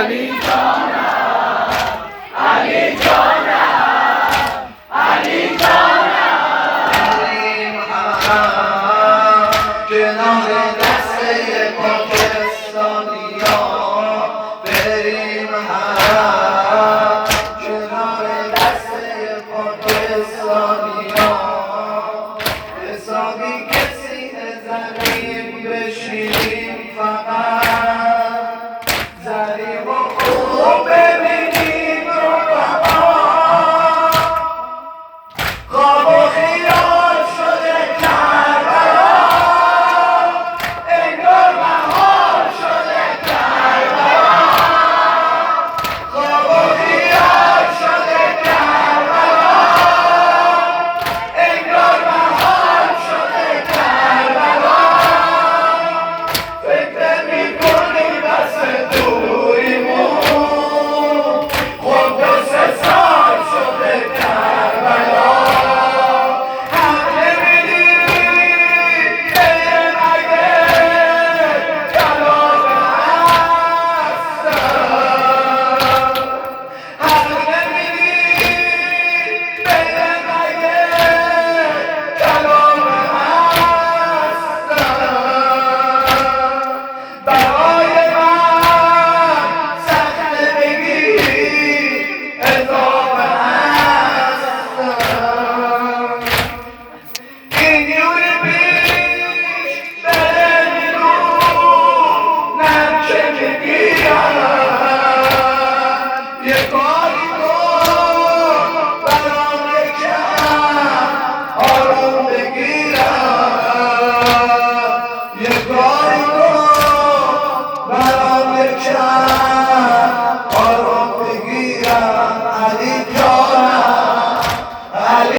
علی جانم، علی جانم، علی جانم. بریم هم کنار دسته پاکستانیا، بریم هم کنار دسته پاکستانیا، حسابی که سینه زنیم بشیم فقط